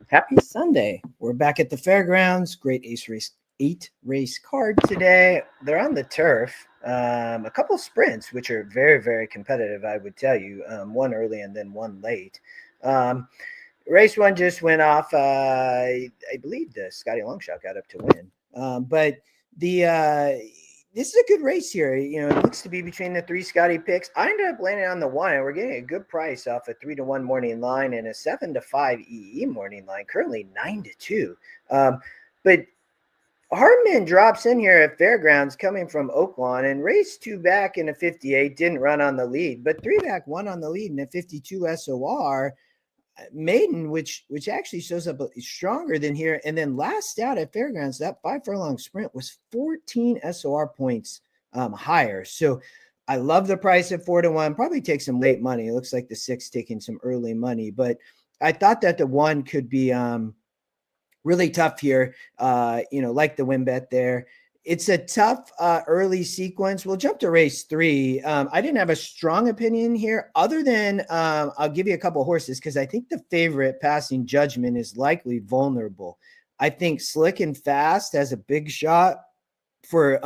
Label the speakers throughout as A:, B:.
A: Happy Sunday. We're back at the fairgrounds. Great eight race card today. They're on the turf. A couple sprints, which are very, very competitive, I would tell you. One early and then one late. Um, Race one just went off. I believe the Scotty Longshot got up to win. But the this is a good race here. It looks to be between the three Scotty picks. I ended up landing on the one, and we're getting a good price off a 3-1 morning line and a 7-5 EE morning line. Currently 9-2. But Hardman drops in here at Fairgrounds coming from Oaklawn and raced two back in a 58, didn't run on the lead, but three back one on the lead in a 52 SOR. Maiden, which actually shows up stronger than here. And then last out at Fairgrounds, that 5 furlong sprint was 14 SOR points higher. So I love the price at 4-1. Probably take some late money. It looks like the 6 taking some early money, but I thought that the 1 could be really tough here. Like the win bet there. It's a tough early sequence. We'll jump to race 3. I didn't have a strong opinion here other than I'll give you a couple of horses because I think the favorite Passing Judgment is likely vulnerable. I think Slick and Fast has a big shot for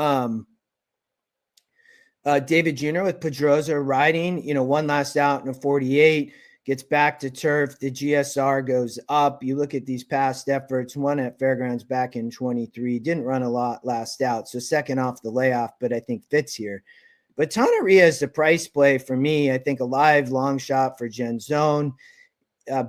A: David Jr. with Pedroza riding, one last out in a 48. Gets back to turf. The GSR goes up. You look at these past efforts, one at Fairgrounds back in 23, didn't run a lot last out. So second off the layoff, but I think fits here. But Tanaria is the price play for me. I think a live long shot for Gen Zone.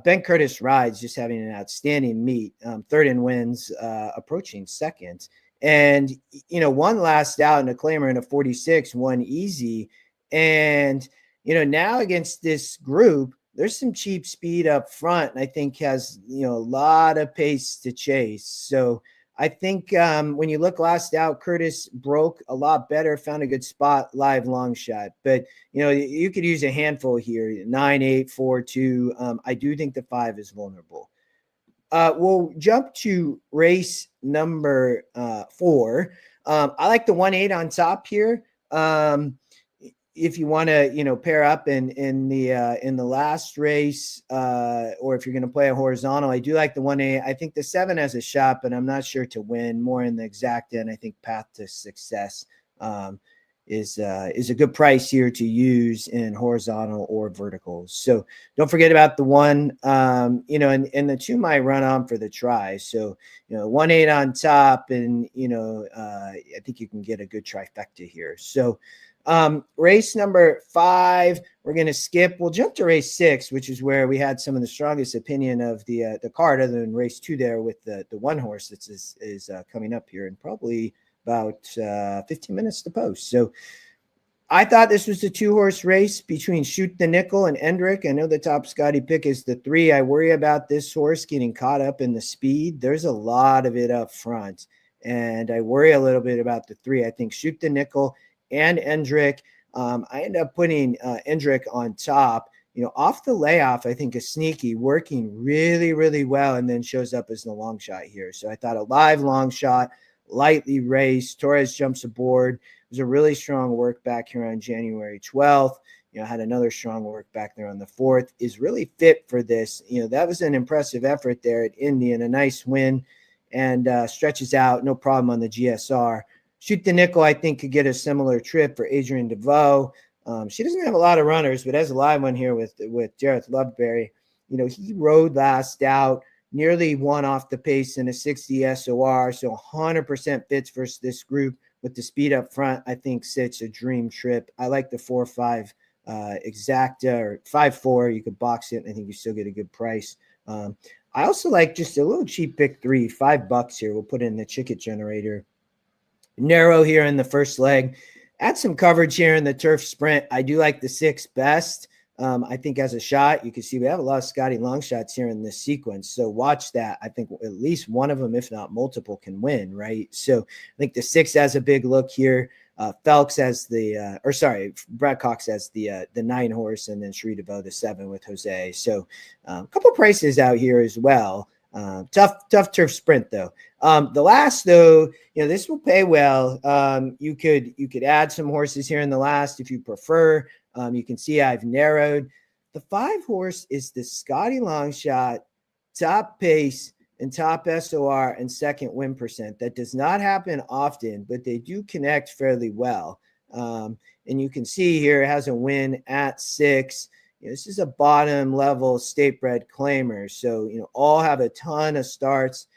A: Ben Curtis rides, just having an outstanding meet. Third in wins, approaching second. And, one last out in a claimer in a 46, one easy. And, now against this group, there's some cheap speed up front, and I think has, a lot of pace to chase. So I think when you look last out, Curtis broke a lot better, found a good spot, live long shot. But, you could use a handful here, 9, 8, 4, 2. I do think the 5 is vulnerable. We'll jump to race number 4. I like the 1-8 on top here. If you want to, pair up in the last race, or if you're going to play a horizontal, I do like the 1-8. I think the 7 has a shot, but I'm not sure to win. More in the exacta, and I think Path to Success is a good price here to use in horizontal or verticals. So don't forget about the 1, and the 2 might run on for the try. So 1-8 on top, and I think you can get a good trifecta here. So. Race number 5, we're going to skip. We'll jump to race 6, which is where we had some of the strongest opinion of the card, other than race 2 there with the one horse that is coming up here in probably about 15 minutes to post. So I thought this was the 2-horse race between Shoot the Nickel and Endrick. I know the top Scotty pick is the 3. I worry about this horse getting caught up in the speed. There's a lot of it up front, and I worry a little bit about the 3. I think Shoot the Nickel and Endrick. I end up putting Endrick on top. Off the layoff, I think is sneaky, working really, really well, and then shows up as the long shot here. So I thought a live long shot, lightly raced. Torres jumps aboard. It was a really strong work back here on January 12th. Had another strong work back there on the 4th. Is really fit for this. That was an impressive effort there at Indy and a nice win, and stretches out, no problem on the GSR. Shoot the Nickel, I think, could get a similar trip for Adrian DeVoe. She doesn't have a lot of runners, but has a live one here with Jareth Loveberry. He rode last out, nearly won off the pace in a 60 SOR, so 100% fits versus this group with the speed up front. I think sits a dream trip. I like the 4-5 exacta, or 5-4. You could box it, and I think you still get a good price. I also like just a little cheap pick 3, $5 here. We'll put in the Chicket Generator. Narrow here in the first leg. Add some coverage here in the turf sprint. I do like the 6 best. I think as a shot, you can see we have a lot of Scotty long shots here in this sequence. So watch that. I think at least one of them, if not multiple, can win, right? So I think the 6 has a big look here. Phelps has Brad Cox has the 9 horse, and then Cherie DeVoe the 7 with Jose. So a couple prices out here as well. Tough turf sprint though. The last though, this will pay well. You could add some horses here in the last if you prefer. You can see I've narrowed. The 5 horse is the Scotty Longshot top pace and top SOR and second win percent. That does not happen often, but they do connect fairly well. And you can see here it has a win at 6. This is a bottom level state bred claimer. So, all have a ton of starts.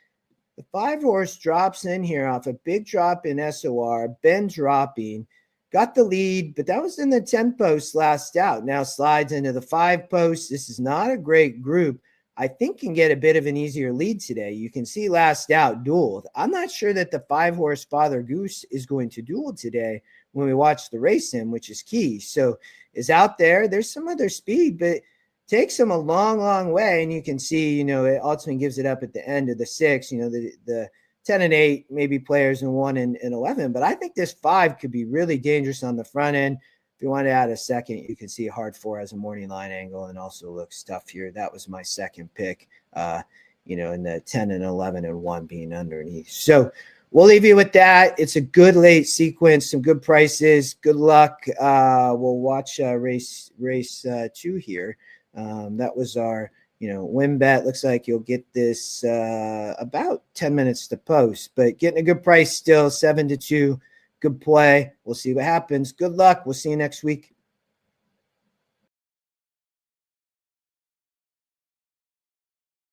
A: The 5 horse drops in here off a big drop in SOR, been dropping, got the lead, but that was in the 10 post last out. Now slides into the 5 post. This is not a great group. I think can get a bit of an easier lead today. You can see last out dueled. I'm not sure that the 5 horse Father Goose is going to duel today when we watch the race in, which is key. So is out there. There's some other speed, but takes him a long, long way. And you can see, it ultimately gives it up at the end of the 6, the 10 and 8, maybe players in 1 and 11. But I think this 5 could be really dangerous on the front end. If you want to add a second, you can see hard 4 has a morning line angle and also looks tough here. That was my second pick, in the 10 and 11 and 1 being underneath. So we'll leave you with that. It's a good late sequence, some good prices. Good luck. We'll watch race 2 here. That was our, win bet. Looks like you'll get this about 10 minutes to post, but getting a good price still, 7-2. Good play. We'll see what happens. Good luck. We'll see you next week.